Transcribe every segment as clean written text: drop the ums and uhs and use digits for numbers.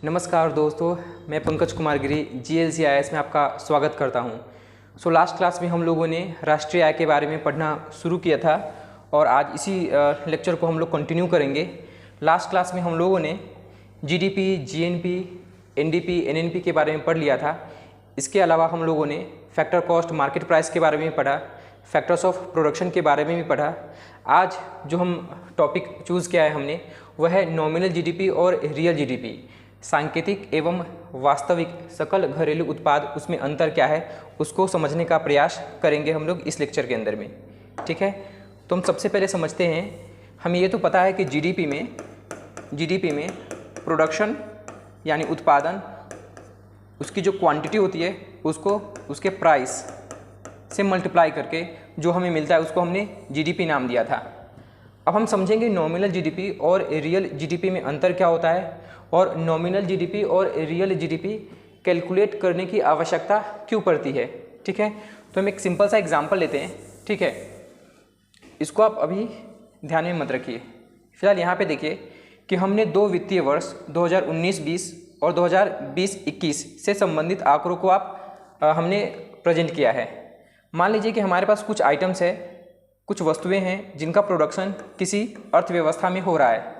नमस्कार दोस्तों, मैं पंकज कुमार गिरी GLCIS में आपका स्वागत करता हूं। लास्ट क्लास में हम लोगों ने राष्ट्रीय आय के बारे में पढ़ना शुरू किया था और आज इसी लेक्चर को हम लोग कंटिन्यू करेंगे। लास्ट क्लास में हम लोगों ने GDP, GNP, NDP, NNP के बारे में पढ़ लिया था। इसके अलावा हम लोगों ने फैक्टर कॉस्ट, मार्केट प्राइस के बारे में पढ़ा, फैक्टर्स ऑफ प्रोडक्शन के बारे में भी पढ़ा। आज जो हम टॉपिक चूज़ किया है हमने वह है नॉमिनल GDP और रियल GDP। सांकेतिक एवं वास्तविक सकल घरेलू उत्पाद, उसमें अंतर क्या है उसको समझने का प्रयास करेंगे हम लोग इस लेक्चर के अंदर में। ठीक है, तो हम सबसे पहले समझते हैं। हमें ये तो पता है कि GDP में प्रोडक्शन यानी उत्पादन, उसकी जो क्वांटिटी होती है उसको उसके प्राइस से मल्टीप्लाई करके जो हमें मिलता है उसको हमने GDP नाम दिया था। अब हम समझेंगे नॉमिनल GDP और रियल GDP में अंतर क्या होता है और नॉमिनल GDP और रियल GDP कैलकुलेट करने की आवश्यकता क्यों पड़ती है। ठीक है, तो हम एक सिंपल सा एग्जांपल लेते हैं। ठीक है, इसको आप अभी ध्यान में मत रखिए। फिलहाल यहाँ पे देखिए कि हमने दो वित्तीय वर्ष 2019-20 और 2020-21 से संबंधित आंकड़ों को हमने प्रेजेंट किया है। मान लीजिए कि हमारे पास कुछ आइटम्स है, कुछ वस्तुएं हैं जिनका प्रोडक्शन किसी अर्थव्यवस्था में हो रहा है।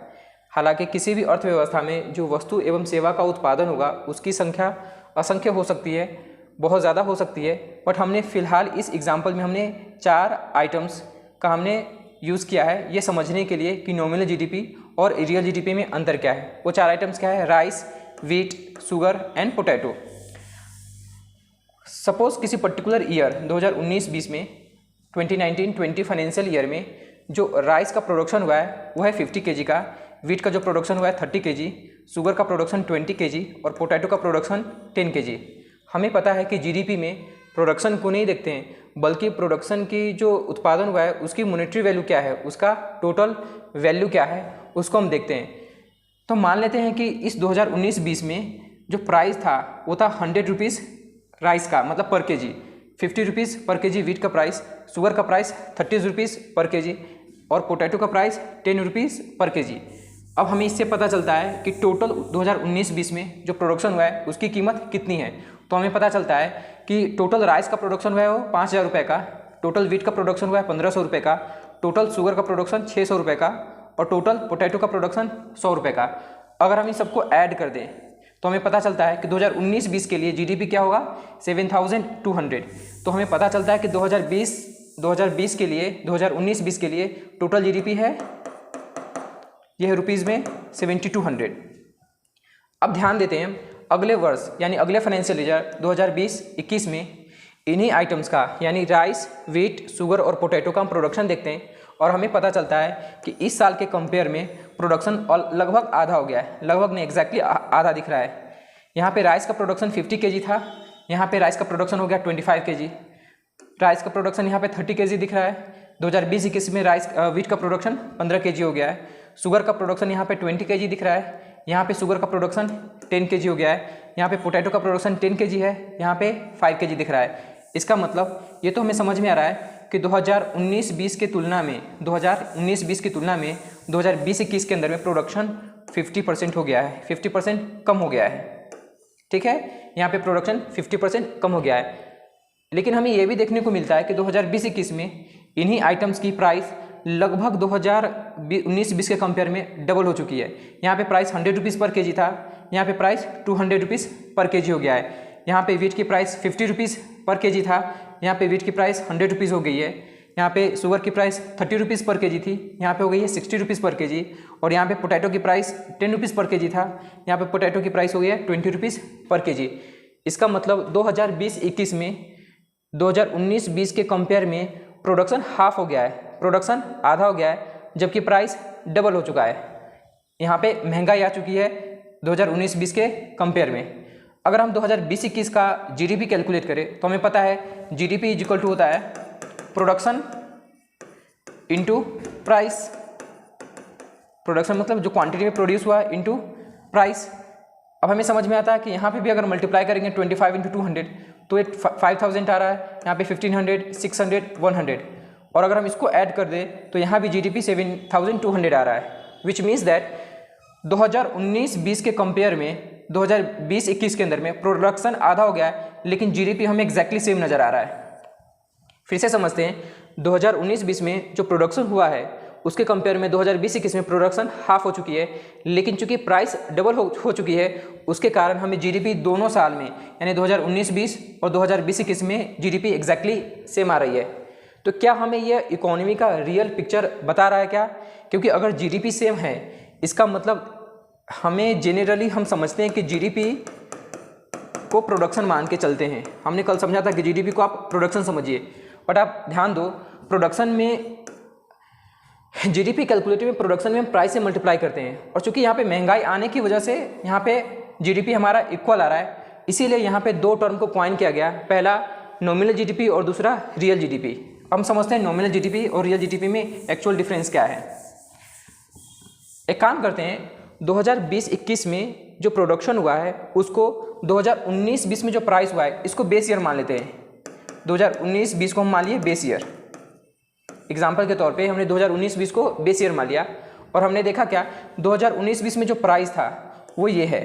हालांकि किसी भी अर्थव्यवस्था में जो वस्तु एवं सेवा का उत्पादन होगा उसकी संख्या असंख्य हो सकती है, बहुत ज़्यादा हो सकती है। बट हमने फ़िलहाल इस एग्जाम्पल में हमने 4 आइटम्स का हमने यूज़ किया है ये समझने के लिए कि नॉमिनल GDP और रियल GDP में अंतर क्या है। वो 4 आइटम्स क्या है? Rice, wheat, sugar and potato. Suppose किसी पर्टिकुलर ईयर 2019-20 में 2019-20 फाइनेंशियल ईयर में जो राइस का प्रोडक्शन हुआ है वो है 50 kg का, व्हीट का जो प्रोडक्शन हुआ है 30 kg, शुगर का प्रोडक्शन 20 kg और पोटैटो का प्रोडक्शन 10 kg। हमें पता है कि GDP में प्रोडक्शन को नहीं देखते हैं बल्कि प्रोडक्शन की जो उत्पादन हुआ है उसकी मॉनेटरी वैल्यू क्या है, उसका टोटल वैल्यू क्या है उसको हम देखते हैं। तो मान लेते हैं कि इस 2019-20 में जो प्राइस था वो था 100 रुपीज़ राइस का, मतलब पर केजी, 50 रुपीज़ पर केजी व्हीट का प्राइस, शुगर का प्राइस 30 रुपीज़ पर केजी और पोटैटो का प्राइस 10 रुपीज़ पर केजी। अब हमें इससे पता चलता है कि टोटल 2019-20 में जो प्रोडक्शन हुआ है उसकी कीमत कितनी है। तो हमें पता चलता है कि टोटल राइस का प्रोडक्शन हुआ है वो 5000 रुपये का, टोटल व्हीट का प्रोडक्शन हुआ है 1500 रुपये का, टोटल शुगर का प्रोडक्शन 600 रुपये का और टोटल पोटैटो का प्रोडक्शन 100 रुपये का। अगर हम इन सबको ऐड कर दें तो हमें पता चलता है कि 2019-20 के लिए GDP क्या होगा? 7200। तो हमें पता चलता है कि 2020 के लिए 2019-20 के लिए टोटल GDP है यह है रुपीज़ में 7200। अब ध्यान देते हैं अगले वर्ष यानी अगले फाइनेंशियल ईयर 2020-21 में इन्हीं आइटम्स का यानी राइस, व्हीट, शुगर और पोटैटो का हम प्रोडक्शन देखते हैं और हमें पता चलता है कि इस साल के कंपेयर में प्रोडक्शन लगभग आधा हो गया है। लगभग नहीं, एग्जैक्टली आधा दिख रहा है। यहाँ पे राइस का प्रोडक्शन 50 kg था, यहाँ पे राइस का प्रोडक्शन हो गया 25 kg। राइस का प्रोडक्शन यहाँ पे 30 kg दिख रहा है। 2020-21 में व्हीट का प्रोडक्शन 15 kg हो गया है। शुगर का प्रोडक्शन यहाँ पे 20 kg दिख रहा है। यहाँ पे शुगर का प्रोडक्शन 10 kg हो गया है। यहाँ पे पोटैटो का प्रोडक्शन 10 kg है, यहाँ पे 5 kg दिख रहा है। इसका मतलब ये तो हमें समझ में आ रहा है कि 2019-20 की तुलना में 2020-21 के अंदर में प्रोडक्शन 50% हो गया है, 50% कम हो गया है। ठीक है, यहाँ पे प्रोडक्शन 50% कम हो गया है। लेकिन हमें ये भी देखने को मिलता है कि 2020-21 में इन्हीं आइटम्स की प्राइस लगभग 2019-20 के कंपेयर में डबल हो चुकी है। यहाँ पे प्राइस 100 रुपीज़ पर केजी था, यहाँ पे प्राइस 200 रुपीज़ पर केजी हो गया है। यहाँ पे व्हीट की प्राइस 50 रुपीज़ पर केजी था, यहाँ पे व्हीट की प्राइस 100 रुपीज़ हो गई है। यहाँ पे शुगर की प्राइस 30 रुपीज़ पर केजी थी, यहाँ पे हो गई है 60 रुपीज़ पर केजी। और यहाँ पे पोटैटो की प्राइस 10 रुपीज़ पर केजी था, यहाँ पे पोटैटो की प्राइस हो गई है 20 रुपीज़ पर केजी। इसका मतलब 2020-21 में 2019-20 के कंपेयर में प्रोडक्शन हाफ हो गया है, प्रोडक्शन आधा हो गया है, जबकि प्राइस डबल हो चुका है। यहाँ पे महंगाई आ चुकी है 2019-20 के कंपेयर में। अगर हम 2020-21 का GDP कैलकुलेट करें तो हमें पता है GDP इज इक्वल टू होता है प्रोडक्शन इंटू प्राइस। प्रोडक्शन मतलब जो क्वांटिटी में प्रोड्यूस हुआ इंटू प्राइस। अब हमें समझ में आता है कि यहाँ पे भी अगर मल्टीप्लाई करेंगे 25 इंटू 200 तो 5000 आ रहा है, यहाँ पे 1500, 600, 100 और अगर हम इसको ऐड कर दें तो यहाँ भी GDP 7200 आ रहा है, विच मीन्स दैट 2019-20 के कंपेयर में 2020-21 के अंदर में प्रोडक्शन आधा हो गया है, लेकिन जीडीपी हमें एग्जैक्टली सेम नज़र आ रहा है। फिर से समझते हैं, 2019-20 में जो प्रोडक्शन हुआ है उसके कंपेयर में 2020-21 में प्रोडक्शन हाफ हो चुकी है, लेकिन चूंकि प्राइस डबल हो चुकी है, उसके कारण हमें जीडीपी दोनों साल में यानी 2019-20 और 2020-21 में जीडीपी एग्जैक्टली सेम आ रही है। तो क्या हमें यह इकोनॉमी का रियल पिक्चर बता रहा है क्या? क्योंकि अगर जीडीपी सेम है, इसका मतलब हमें जेनरली हम समझते हैं कि जीडीपी को प्रोडक्शन मान के चलते हैं। हमने कल समझा था कि जीडीपी को आप प्रोडक्शन समझिए, बट आप ध्यान दो, प्रोडक्शन में जीडीपी कैलकुलेटर में प्रोडक्शन में हम प्राइस से मल्टीप्लाई करते हैं, और चूंकि यहाँ पे महंगाई आने की वजह से यहाँ पे जीडीपी हमारा इक्वल आ रहा है, इसीलिए यहाँ पे दो टर्म को कॉइन किया गया, पहला नॉमिनल जीडीपी और दूसरा रियल जीडीपी। हम समझते हैं नॉमिनल जीडीपी और रियल जीडीपी में एक्चुअल डिफरेंस क्या है। एक काम करते हैं, 2020-21 में जो प्रोडक्शन हुआ है उसको 2019-20 में जो प्राइस हुआ है इसको बेस ईयर मान लेते हैं। 2019-20 को हम मान लिए बेस ईयर, एग्जाम्पल के तौर पे हमने 2019-20 को बेस ईयर मान लिया, और हमने देखा क्या, 2019-20 में जो प्राइस था वो ये है,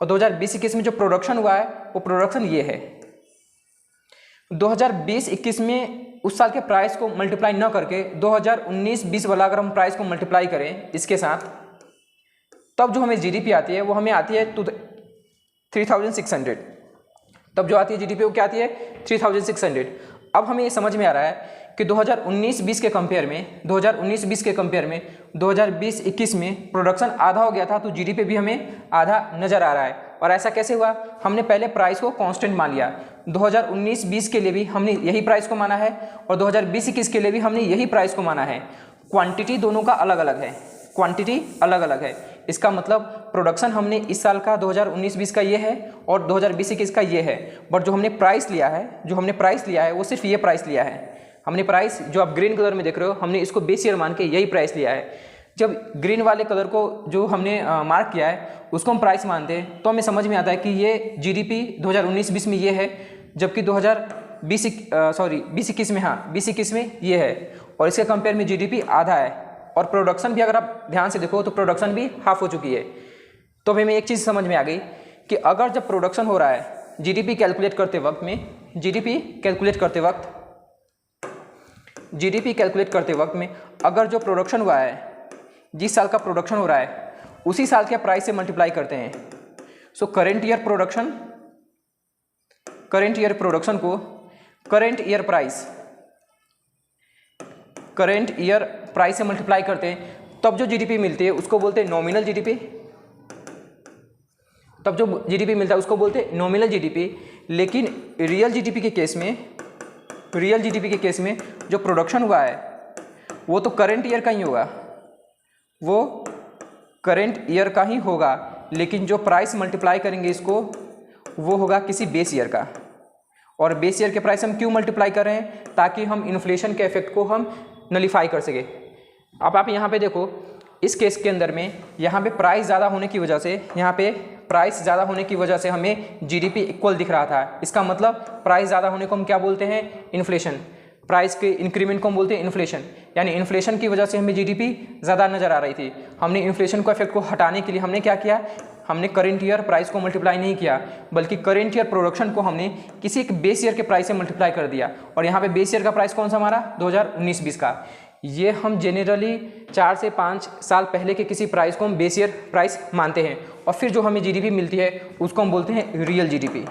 और 2020-21 में जो प्रोडक्शन हुआ है वो प्रोडक्शन ये है। 2020-21 में उस साल के प्राइस को मल्टीप्लाई न करके 2019-20 वाला अगर हम प्राइस को मल्टीप्लाई करें इसके साथ, तब जो हमें जीडीपी आती है वो हमें आती है 3600। तब जो आती है जीडीपी वो क्या आती है, 3600। अब हमें ये समझ में आ रहा है कि 2019-20 के कंपेयर में 2020-21 में प्रोडक्शन आधा हो गया था, तो जीडीपी भी हमें आधा नज़र आ रहा है। और ऐसा कैसे हुआ? हमने पहले प्राइस को कांस्टेंट मान लिया। 2019-20 के लिए भी हमने यही प्राइस को माना है, और 2020-21 के लिए भी हमने यही प्राइस को माना है। क्वांटिटी दोनों का अलग अलग है, क्वांटिटी अलग अलग है। इसका मतलब प्रोडक्शन हमने इस साल का 2019-20 का ये है और 2020-21 का ये है, बट जो हमने प्राइस लिया है वो सिर्फ ये प्राइस लिया है। हमने प्राइस जो आप ग्रीन कलर में देख रहे हो, हमने इसको बेस ईयर मान के यही प्राइस लिया है। जब ग्रीन वाले कलर को जो हमने मार्क किया है उसको हम प्राइस मानते हैं, तो हमें समझ में आता है कि ये जीडीपी 2019-20 में ये है, जबकि 2020-21 में 20-21 में ये है, और इसके कंपेयर में जीडीपी आधा है। और प्रोडक्शन भी अगर आप ध्यान से देखो तो प्रोडक्शन भी हाफ हो चुकी है। तो हमें एक चीज़ समझ में आ गई कि अगर जब प्रोडक्शन हो रहा है, जीडीपी कैलकुलेट करते वक्त में अगर जो प्रोडक्शन हुआ है, जिस साल का प्रोडक्शन हो रहा है उसी साल के प्राइस से मल्टीप्लाई करते हैं। सो करेंट ईयर प्रोडक्शन को करेंट ईयर प्राइस से मल्टीप्लाई करते हैं, तब जो जीडीपी मिलती है उसको बोलते हैं नॉमिनल जीडीपी। तब जो जीडीपी मिलता है उसको बोलते हैं नॉमिनल जीडीपी। लेकिन रियल जीडीपी के केस में जो प्रोडक्शन हुआ है वो तो करेंट ईयर का ही होगा, लेकिन जो प्राइस मल्टीप्लाई करेंगे इसको वो होगा किसी बेस ईयर का। और बेस ईयर के प्राइस हम क्यों मल्टीप्लाई कर रहे हैं? ताकि हम इन्फ्लेशन के इफेक्ट को हम नलीफाई कर सके। अब आप यहाँ पे देखो, इस केस के अंदर में यहाँ पे प्राइस ज़्यादा होने की वजह से हमें जीडीपी इक्वल दिख रहा था। इसका मतलब प्राइस ज़्यादा होने को हम क्या बोलते हैं? इन्फ्लेशन। प्राइस के इंक्रीमेंट को हम बोलते हैं इन्फ्लेशन। यानी इन्फ्लेशन की वजह से हमें जीडीपी ज़्यादा नज़र आ रही थी। हमने इन्फ्लेशन को इफेक्ट को हटाने के लिए हमने क्या किया? हमने करेंट ईयर प्राइस को मल्टीप्लाई नहीं किया, बल्कि करेंट ईयर प्रोडक्शन को हमने किसी एक बेस ईयर के प्राइस से मल्टीप्लाई कर दिया। और यहाँ पे बेस ईयर का प्राइस कौन सा हमारा? 2019-20 का। ये हम जेनरली 4 से 5 साल पहले के किसी प्राइस को हम बेस ईयर प्राइस मानते हैं, और फिर जो हमें जीडीपी मिलती है उसको हम बोलते हैं रियल जीडीपी।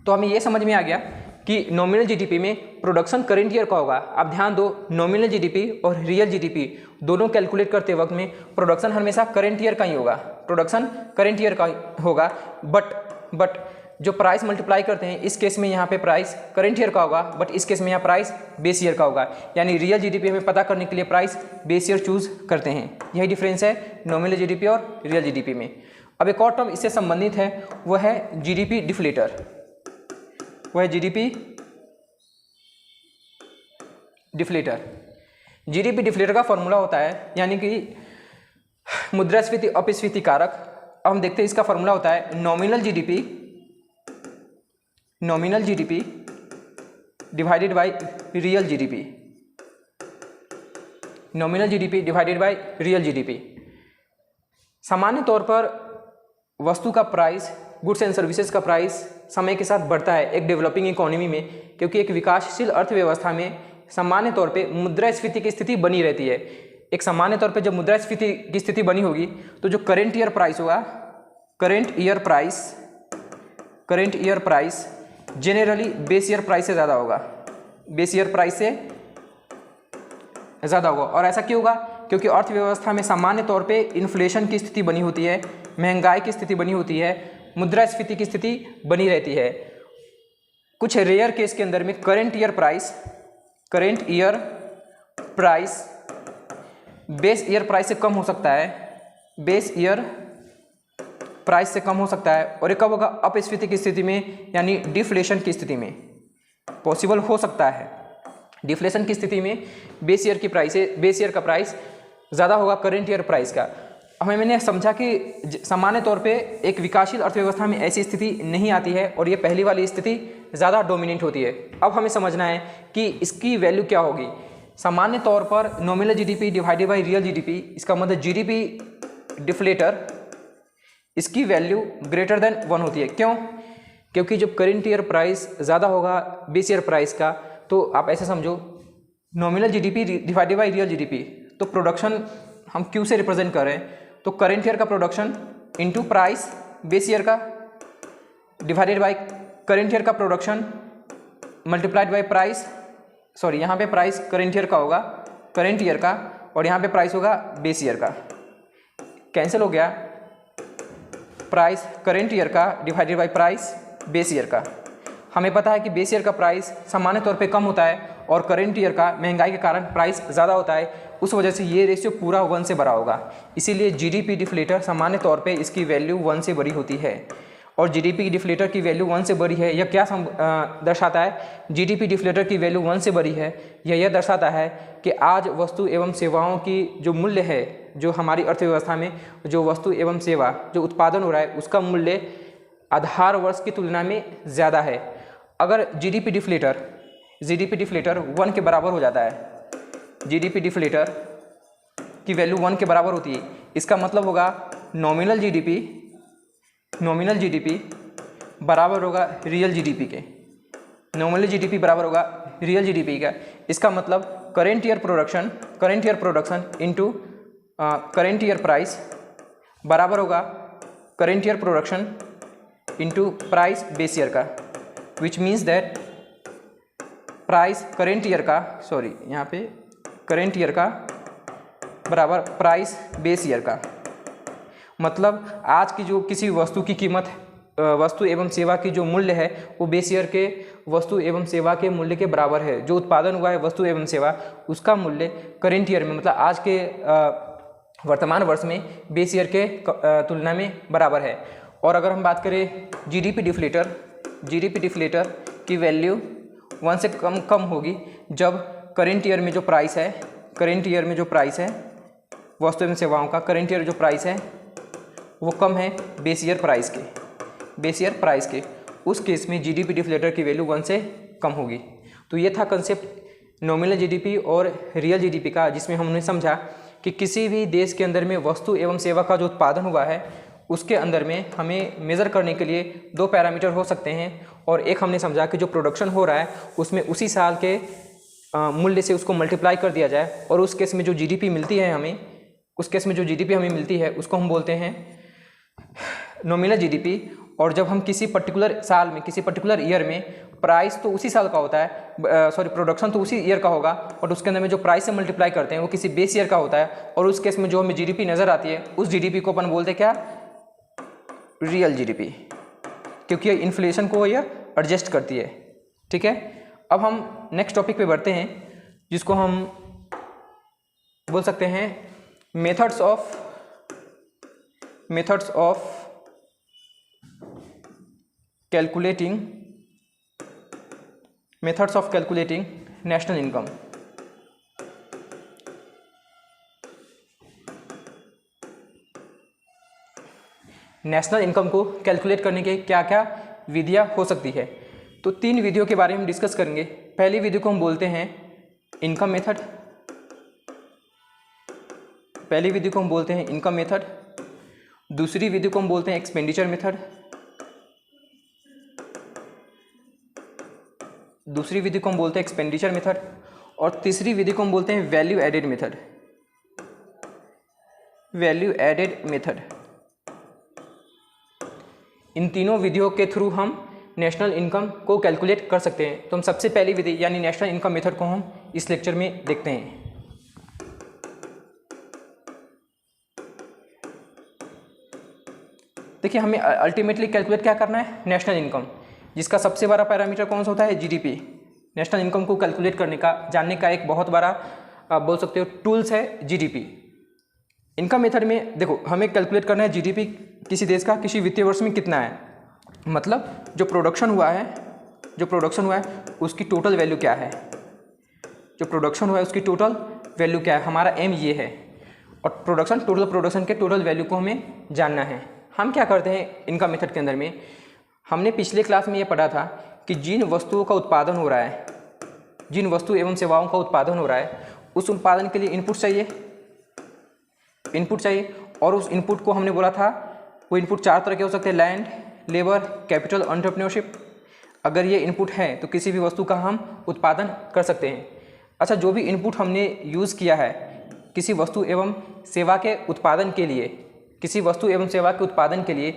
तो हमें ये समझ में आ गया कि नॉमिनल जीडीपी में प्रोडक्शन करेंट ईयर का होगा। अब ध्यान दो, नॉमिनल जीडीपी और रियल जीडीपी दोनों कैलकुलेट करते वक्त में प्रोडक्शन हमेशा करेंट ईयर का ही होगा। बट जो प्राइस मल्टीप्लाई करते हैं इस केस में यहाँ पे प्राइस करेंट ईयर का होगा, बट इस केस में यहाँ प्राइस बेस ईयर का होगा। यानी रियल जीडीपी हमें पता करने के लिए प्राइस बेस ईयर चूज करते हैं। यही डिफरेंस है नॉमिनल जीडीपी और रियल जीडीपी में। अब एक और टर्म इससे संबंधित है, वह है जीडीपी डिफ्लेटर। जीडीपी डिफ्लेटर का फॉर्मूला होता है, यानी कि मुद्रास्फीति अपस्फीति कारक। अब हम देखते हैं इसका फॉर्मूला होता है nominal GDP divided by real GDP. सामान्य तौर पर वस्तु का प्राइस, गुड्स एंड सर्विसेज का प्राइस समय के साथ बढ़ता है एक डेवलपिंग इकोनॉमी में, क्योंकि एक विकासशील अर्थव्यवस्था में सामान्य तौर पे मुद्रास्फीति की स्थिति बनी रहती है। एक सामान्य तौर पे जब मुद्रास्फीति की स्थिति बनी होगी तो जो करेंट ईयर प्राइस होगा, current year price generally base year price से ज़्यादा होगा, बेस ईयर प्राइस से ज़्यादा होगा। और ऐसा क्यों होगा? क्योंकि अर्थव्यवस्था में सामान्य तौर पे इन्फ्लेशन की स्थिति बनी होती है, महंगाई की स्थिति बनी होती है, मुद्रास्फीति की स्थिति बनी रहती है। कुछ रेयर केस के अंदर में current year price base year price से कम हो सकता है, बेस ईयर प्राइस से कम हो सकता है। और ये कब होगा? अपस्फीति की स्थिति में, यानी डिफ्लेशन की स्थिति में पॉसिबल हो सकता है। डिफ्लेशन की स्थिति में बेस ईयर का प्राइस ज़्यादा होगा करेंट ईयर प्राइस का। मैंने समझा कि सामान्य तौर पे एक विकासशील अर्थव्यवस्था में ऐसी स्थिति नहीं आती है और ये पहली वाली स्थिति ज़्यादा डोमिनेट होती है। अब हमें समझना है कि इसकी वैल्यू क्या होगी। सामान्य तौर पर nominal GDP divided by real GDP, इसका मतलब जीडीपी डिफ्लेटर, इसकी वैल्यू ग्रेटर देन 1 होती है। क्यों? क्योंकि जब करेंट ईयर प्राइस ज़्यादा होगा बेस ईयर प्राइस का, तो आप ऐसे समझो nominal GDP divided by real GDP, तो प्रोडक्शन हम क्यू से रिप्रेजेंट कर रहे हैं, तो करेंट ईयर का production into price base year का डिवाइडेड बाय करेंट ईयर का production multiplied by price, sorry यहाँ पे प्राइस करेंट ईयर का होगा, करेंट ईयर का, और यहाँ पे प्राइस होगा बेस ईयर का। कैंसिल हो गया, प्राइस करेंट ईयर का divided by price base year का। हमें पता है कि बेस ईयर का प्राइस सामान्य तौर पे कम होता है और करेंट ईयर का महंगाई के कारण प्राइस ज़्यादा होता है, उस वजह से ये रेशियो पूरा 1 से बड़ा होगा। इसीलिए जीडीपी डिफ्लेटर सामान्य तौर पे इसकी वैल्यू 1 से बड़ी होती है। और जीडीपी डिफ्लेटर की वैल्यू 1 से बड़ी है, यह क्या दर्शाता है? जीडीपी डिफ्लेटर की वैल्यू 1 से बड़ी है, यह दर्शाता है कि आज वस्तु एवं सेवाओं की जो मूल्य है, जो हमारी अर्थव्यवस्था में जो वस्तु एवं सेवा जो उत्पादन हो रहा है, उसका मूल्य आधार वर्ष की तुलना में ज़्यादा है। अगर जीडीपी डिफ्लेटर 1 के बराबर हो जाता है, जीडीपी डिफ्लेटर की वैल्यू 1 के बराबर होती है, इसका मतलब होगा नॉमिनल जीडीपी बराबर होगा रियल जीडीपी के, नॉमिनल जीडीपी बराबर होगा रियल जीडीपी का। इसका मतलब current year production into current year price बराबर होगा current year production into price base year का, which means that price current year का, सॉरी यहाँ पे करेंट ईयर का बराबर प्राइस बेस ईयर का। मतलब आज की जो किसी वस्तु की कीमत, वस्तु एवं सेवा की जो मूल्य है, वो बेस ईयर के वस्तु एवं सेवा के मूल्य के बराबर है। जो उत्पादन हुआ है वस्तु एवं सेवा, उसका मूल्य करेंट ईयर में, मतलब आज के वर्तमान वर्ष में बेस ईयर के तुलना में बराबर है। और अगर हम बात करें जीडीपी डिफ्लेटर की वैल्यू 1 से कम होगी जब करेंट ईयर में जो प्राइस है वस्तु एवं सेवाओं का, करेंट ईयर जो प्राइस है वो कम है बेस ईयर प्राइस के, उस केस में जीडीपी डिफ्लेटर की वैल्यू 1 से कम होगी। तो ये था कंसेप्ट नॉमिनल जीडीपी और रियल जीडीपी का, जिसमें हमने समझा कि किसी भी देश के अंदर में वस्तु एवं सेवा का जो उत्पादन हुआ है उसके अंदर में हमें मेज़र करने के लिए 2 पैरामीटर हो सकते हैं। और एक हमने समझा कि जो प्रोडक्शन हो रहा है उसमें उसी साल के मूल्य से उसको मल्टीप्लाई कर दिया जाए, और उस केस में जो जीडीपी मिलती है हमें, उसको हम बोलते हैं नॉमिनल जीडीपी। और जब हम किसी पर्टिकुलर साल में, किसी पर्टिकुलर ईयर में, प्राइस तो उसी साल का होता है, प्रोडक्शन तो उसी ईयर का होगा, और उसके अंदर में जो प्राइस से मल्टीप्लाई करते हैं वो किसी बेस ईयर का होता है, और उस केस में जो हमें जीडीपी नज़र आती है उस जीडीपी को अपन बोलते हैं क्या? रियल जीडीपी, क्योंकि इन्फ्लेशन को यह एडजस्ट करती है। ठीक है, अब हम नेक्स्ट टॉपिक पे बढ़ते हैं, जिसको हम बोल सकते हैं methods of calculating national income. National income को कैलकुलेट करने के क्या क्या विधियाँ हो सकती है, तो 3 विधियों के बारे में डिस्कस करेंगे। पहली विधि को हम बोलते हैं इनकम मेथड, दूसरी विधि को हम बोलते हैं एक्सपेंडिचर मेथड, दूसरी विधि को हम बोलते हैं एक्सपेंडिचर मेथड, और तीसरी विधि को हम बोलते हैं value added method, value added method. इन तीनों विधियों के थ्रू हम नेशनल इनकम को कैलकुलेट कर सकते हैं। तो हम सबसे पहली विधि यानी नेशनल इनकम मेथड को हम इस लेक्चर में देखते हैं। देखिए, हमें अल्टीमेटली कैलकुलेट क्या करना है, नेशनल इनकम, जिसका सबसे बड़ा पैरामीटर कौन सा होता है, जीडीपी। नेशनल इनकम को कैलकुलेट करने का, जानने का एक बहुत बड़ा आप बोल सकते हो टूल्स है जीडीपी। इनकम मेथड में देखो, हमें कैलकुलेट करना है जीडीपी किसी देश का किसी वित्तीय वर्ष में कितना है, मतलब जो प्रोडक्शन हुआ है उसकी टोटल वैल्यू क्या है, जो प्रोडक्शन हुआ है उसकी टोटल वैल्यू क्या है, हमारा एम ये है। और टोटल प्रोडक्शन के टोटल वैल्यू को हमें जानना है। हम क्या करते हैं इनकम मेथड के अंदर में, हमने पिछले क्लास में ये पढ़ा था कि जिन वस्तुओं का उत्पादन हो रहा है, जिन वस्तु एवं सेवाओं का उत्पादन हो रहा है, उस उत्पादन के लिए इनपुट चाहिए, और उस इनपुट को हमने बोला था वो इनपुट 4 तरह के हो सकते हैं, लैंड, लेबर, कैपिटल, एंटरप्रेन्योरशिप। अगर ये इनपुट है तो किसी भी वस्तु का हम उत्पादन कर सकते हैं। अच्छा, जो भी इनपुट हमने यूज़ किया है किसी वस्तु एवं सेवा के उत्पादन के लिए, किसी वस्तु एवं सेवा के उत्पादन के लिए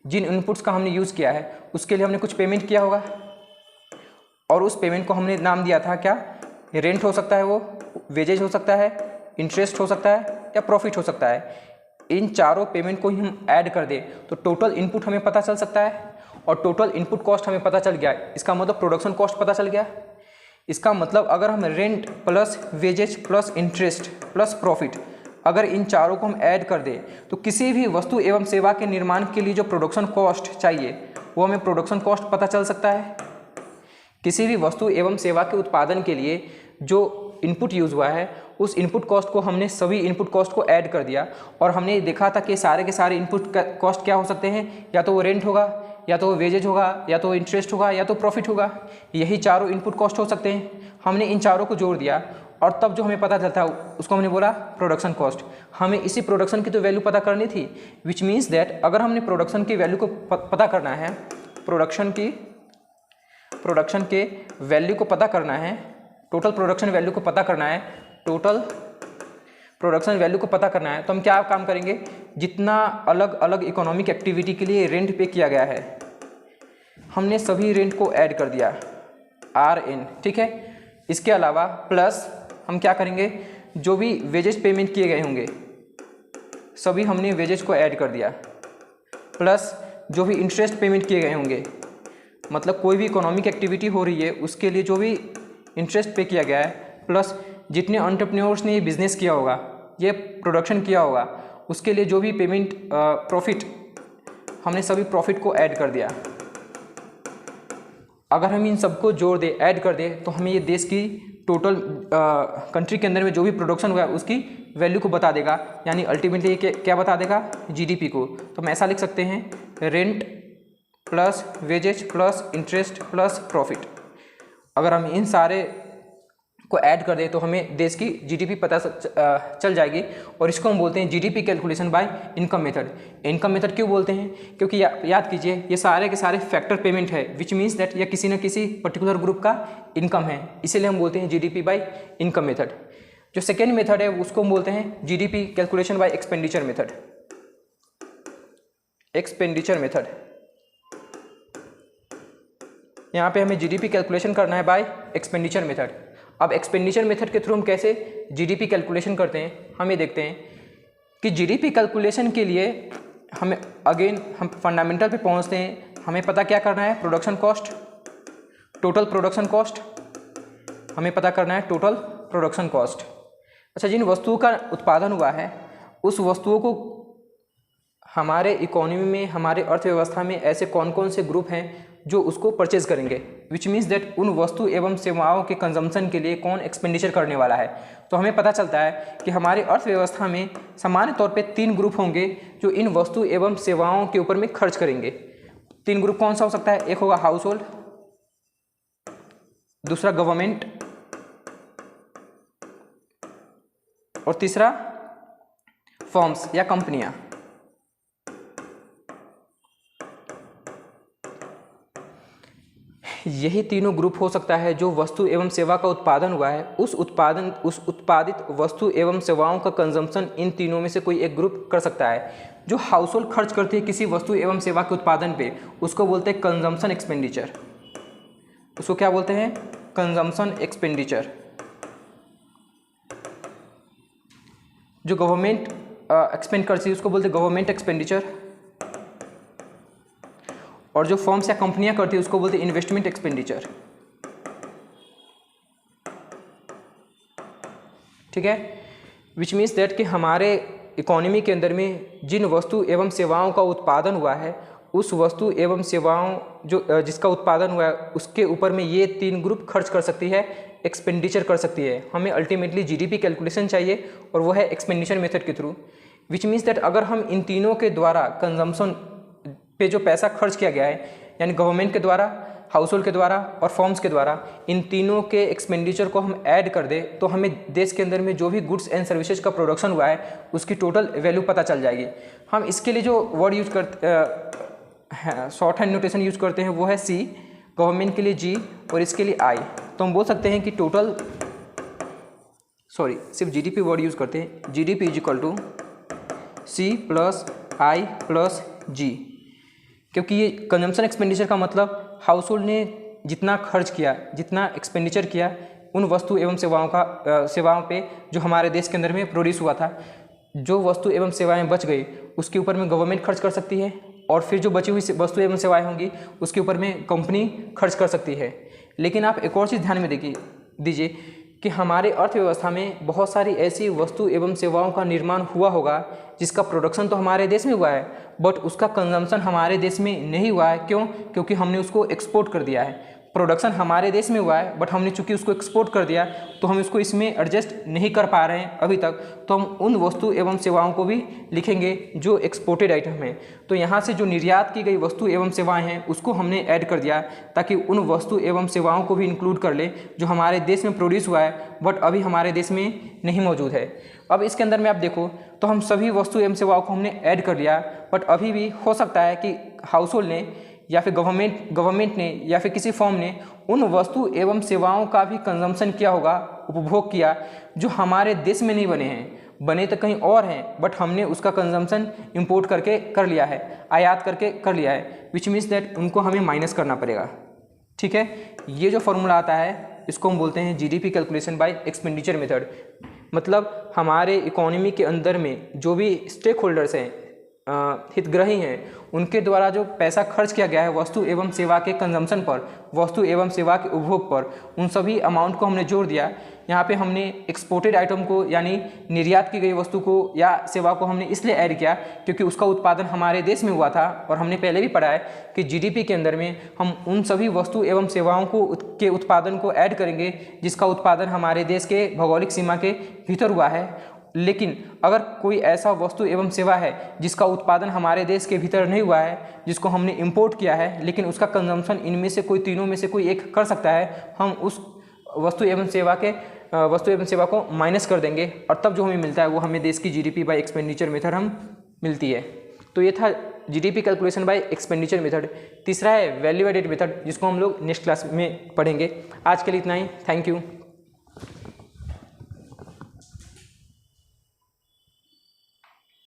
जिन इनपुट्स का हमने यूज़ किया है उसके लिए हमने कुछ पेमेंट किया होगा, और उस पेमेंट को हमने नाम दिया था क्या, रेंट हो सकता है, वो वेजेज हो सकता है, इंटरेस्ट हो सकता है, या प्रॉफिट हो सकता है। इन चारों पेमेंट को ही हम ऐड कर दें तो टोटल इनपुट हमें पता चल सकता है, और टोटल इनपुट कॉस्ट हमें पता चल गया। इसका मतलब प्रोडक्शन कॉस्ट पता चल गया। इसका मतलब अगर हम rent plus wages plus interest plus profit, अगर इन चारों को हम ऐड कर दें तो किसी भी वस्तु एवं सेवा के निर्माण के लिए जो प्रोडक्शन कॉस्ट चाहिए वो हमें प्रोडक्शन कॉस्ट पता चल सकता है। किसी भी वस्तु एवं सेवा के उत्पादन के लिए जो इनपुट यूज़ हुआ है उस इनपुट कॉस्ट को हमने सभी इनपुट कॉस्ट को ऐड कर दिया, और हमने देखा था कि सारे के सारे इनपुट कॉस्ट क्या हो सकते हैं, या तो वो रेंट होगा, या तो वो वेजेज होगा, या तो इंटरेस्ट होगा, या तो प्रॉफिट होगा। यही चारों इनपुट कॉस्ट हो सकते हैं। हमने इन चारों को जोड़ दिया और तब जो हमें पता चलता है उसको हमने बोला प्रोडक्शन कॉस्ट। हमें इसी प्रोडक्शन की तो वैल्यू पता करनी थी, विच मीन्स दैट अगर हमने प्रोडक्शन की वैल्यू को पता करना है, प्रोडक्शन के वैल्यू को पता करना है, टोटल प्रोडक्शन वैल्यू को पता करना है, टोटल प्रोडक्शन वैल्यू को पता करना है, तो हम क्या काम करेंगे, जितना अलग अलग इकोनॉमिक एक्टिविटी के लिए रेंट पे किया गया है हमने सभी रेंट को ऐड कर दिया, RN, ठीक है। इसके अलावा प्लस हम क्या करेंगे, जो भी वेजेज पेमेंट किए गए होंगे सभी हमने वेजेज को ऐड कर दिया, प्लस जो भी इंटरेस्ट पेमेंट किए गए होंगे, मतलब कोई भी इकोनॉमिक एक्टिविटी हो रही है उसके लिए जो भी इंटरेस्ट पे किया गया है, प्लस जितने एंटरप्रेन्योर्स ने ये बिज़नेस किया होगा, ये प्रोडक्शन किया होगा, उसके लिए जो भी पेमेंट प्रॉफिट, हमने सभी प्रॉफिट को ऐड कर दिया। अगर हम इन सबको जोड़ दें, ऐड कर दें, तो हमें ये देश की टोटल कंट्री के अंदर में जो भी प्रोडक्शन हुआ है उसकी वैल्यू को बता देगा, यानी अल्टीमेटली क्या बता देगा, जीडीपी को। तो हम ऐसा लिख सकते हैं, rent plus wages plus interest plus profit. अगर हम इन सारे को ऐड कर दें तो हमें देश की जीडीपी पता चल जाएगी, और इसको हम बोलते हैं GDP calculation bye income method. Income method क्यों बोलते हैं, क्योंकि याद कीजिए ये सारे के सारे फैक्टर पेमेंट है, विच मीन्स दैट यह किसी न किसी पर्टिकुलर ग्रुप का इनकम है, इसीलिए हम बोलते हैं जीडीपी बाय इनकम मेथड। जो सेकेंड मेथड है उसको हम बोलते हैं GDP calculation bye expenditure method. Expenditure method, यहाँ पे हमें जीडीपी कैलकुलेशन करना है बाय एक्सपेंडिचर मेथड। अब एक्सपेंडिचर मेथड के थ्रू हम कैसे जीडीपी कैलकुलेशन करते हैं, हम ये देखते हैं कि जीडीपी कैलकुलेशन के लिए हम फंडामेंटल पे पहुंचते हैं। हमें पता क्या करना है, production cost, total production cost, हमें पता करना है टोटल प्रोडक्शन कॉस्ट। अच्छा, जिन वस्तुओं का उत्पादन हुआ है उस वस्तुओं को हमारे इकोनॉमी में, हमारे अर्थव्यवस्था में ऐसे कौन कौन से ग्रुप हैं जो उसको परचेज करेंगे, विच मीन्स दैट उन वस्तु एवं सेवाओं के कंजम्पशन के लिए कौन एक्सपेंडिचर करने वाला है। तो हमें पता चलता है कि हमारी अर्थव्यवस्था में सामान्य तौर पे 3 ग्रुप होंगे जो इन वस्तु एवं सेवाओं के ऊपर में खर्च करेंगे। 3 ग्रुप कौन सा हो सकता है, एक होगा हाउस होल्ड, दूसरा गवर्नमेंट, और तीसरा फर्म्स या कंपनियां। यही तीनों ग्रुप हो सकता है जो वस्तु एवं सेवा का उत्पादन हुआ है, उस उत्पादित वस्तु एवं सेवाओं का कंजम्पशन इन तीनों में से कोई एक ग्रुप कर सकता है। जो हाउस होल्ड खर्च करती है किसी वस्तु एवं सेवा के उत्पादन पे, उसको बोलते हैं कंजम्पशन एक्सपेंडिचर। उसको क्या बोलते हैं? Consumption expenditure. जो गवर्नमेंट एक्सपेंड करती है उसको बोलते हैं गवर्नमेंट एक्सपेंडिचर, और जो फर्म्स या कंपनियां करती है उसको बोलते हैं इन्वेस्टमेंट एक्सपेंडिचर। ठीक है, विच मीन्स दैट कि हमारे इकोनॉमी के अंदर में जिन वस्तु एवं सेवाओं का उत्पादन हुआ है, उस वस्तु एवं सेवाओं जो जिसका उत्पादन हुआ है उसके ऊपर में ये तीन ग्रुप खर्च कर सकती है, एक्सपेंडिचर कर सकती है। हमें अल्टीमेटली जीडीपी कैलकुलेशन चाहिए और वो है एक्सपेंडिचर मेथड के थ्रू, विच मीन्स दैट अगर हम इन तीनों के द्वारा कंजम्पशन पे जो पैसा खर्च किया गया है, यानी गवर्नमेंट के द्वारा, हाउस होल्ड के द्वारा और फर्म्स के द्वारा, इन तीनों के एक्सपेंडिचर को हम ऐड कर दें तो हमें देश के अंदर में जो भी गुड्स एंड सर्विसेज का प्रोडक्शन हुआ है उसकी टोटल वैल्यू पता चल जाएगी। हम इसके लिए जो वर्ड यूज करते शॉर्ट हैंड नोटेशन यूज करते हैं वो है सी, गवर्नमेंट के लिए जी और इसके लिए आई। तो हम बोल सकते हैं कि टोटल, सिर्फ जीडीपी वर्ड यूज करते हैं, GDP is equal to C plus I plus G, क्योंकि ये कंजम्पशन एक्सपेंडिचर का मतलब हाउस होल्ड ने जितना खर्च किया, जितना एक्सपेंडिचर किया उन वस्तु एवं सेवाओं पे जो हमारे देश के अंदर में प्रोड्यूस हुआ था, जो वस्तु एवं सेवाएं बच गई उसके ऊपर में गवर्नमेंट खर्च कर सकती है, और फिर जो बची हुई वस्तु एवं सेवाएं होंगी उसके ऊपर में कंपनी खर्च कर सकती है। लेकिन आप एक और चीज़ ध्यान में दीजिए कि हमारे अर्थव्यवस्था में बहुत सारी ऐसी वस्तु एवं सेवाओं का निर्माण हुआ होगा जिसका प्रोडक्शन तो हमारे देश में हुआ है, बट उसका कंजम्पशन हमारे देश में नहीं हुआ है। क्यों? क्योंकि हमने उसको एक्सपोर्ट कर दिया है। प्रोडक्शन हमारे देश में हुआ है बट हमने चूंकि उसको एक्सपोर्ट कर दिया तो हम इसको इसमें एडजस्ट नहीं कर पा रहे हैं अभी तक, तो हम उन वस्तु एवं सेवाओं को भी लिखेंगे जो एक्सपोर्टेड आइटम है। तो यहाँ से जो निर्यात की गई वस्तु एवं सेवाएं हैं उसको हमने ऐड कर दिया ताकि उन वस्तु एवं सेवाओं को भी इंक्लूड कर ले जो हमारे देश में प्रोड्यूस हुआ है बट अभी हमारे देश में नहीं मौजूद है। अब इसके अंदर में आप देखो तो हम सभी वस्तु एवं सेवाओं को हमने ऐड कर लिया, बट अभी भी हो सकता है कि हाउस होल्ड ने या फिर गवर्नमेंट ने या फिर किसी फर्म ने उन वस्तु एवं सेवाओं का भी कंजम्पशन किया होगा, उपभोग किया, जो हमारे देश में नहीं बने हैं, बने तो कहीं और हैं बट हमने उसका कंजम्पशन इंपोर्ट करके कर लिया है, आयात करके कर लिया है, विच मीन्स दैट उनको हमें माइनस करना पड़ेगा। ठीक है, ये जो फॉर्मूला आता है इसको हम बोलते हैं GDP calculation bye expenditure method. मतलब हमारे इकोनॉमी के अंदर में जो भी स्टेक होल्डर्स हैं, हितग्राही हैं, उनके द्वारा जो पैसा खर्च किया गया है वस्तु एवं सेवा के कंजम्पशन पर, वस्तु एवं सेवा के उपभोग पर, उन सभी अमाउंट को हमने जोड़ दिया। यहाँ पे हमने एक्सपोर्टेड आइटम को यानी निर्यात की गई वस्तु को या सेवा को हमने इसलिए ऐड किया क्योंकि उसका उत्पादन हमारे देश में हुआ था, और हमने पहले भी पढ़ा है कि जीडीपी के अंदर में हम उन सभी वस्तु एवं सेवाओं के उत्पादन को ऐड करेंगे जिसका उत्पादन हमारे देश के भौगोलिक सीमा के भीतर हुआ है। लेकिन अगर कोई ऐसा वस्तु एवं सेवा है जिसका उत्पादन हमारे देश के भीतर नहीं हुआ है, जिसको हमने इंपोर्ट किया है, लेकिन उसका कंजम्पशन इनमें से कोई तीनों में से कोई एक कर सकता है, हम उस वस्तु एवं सेवा को माइनस कर देंगे और तब जो हमें मिलता है वो हमें देश की जीडीपी बाय एक्सपेंडिचर मेथड हम मिलती है। तो ये था GDP calculation bye expenditure method. तीसरा है वैल्यू एडेड मेथड, जिसको हम लोग नेक्स्ट क्लास में पढ़ेंगे। आज के लिए इतना ही, थैंक यू।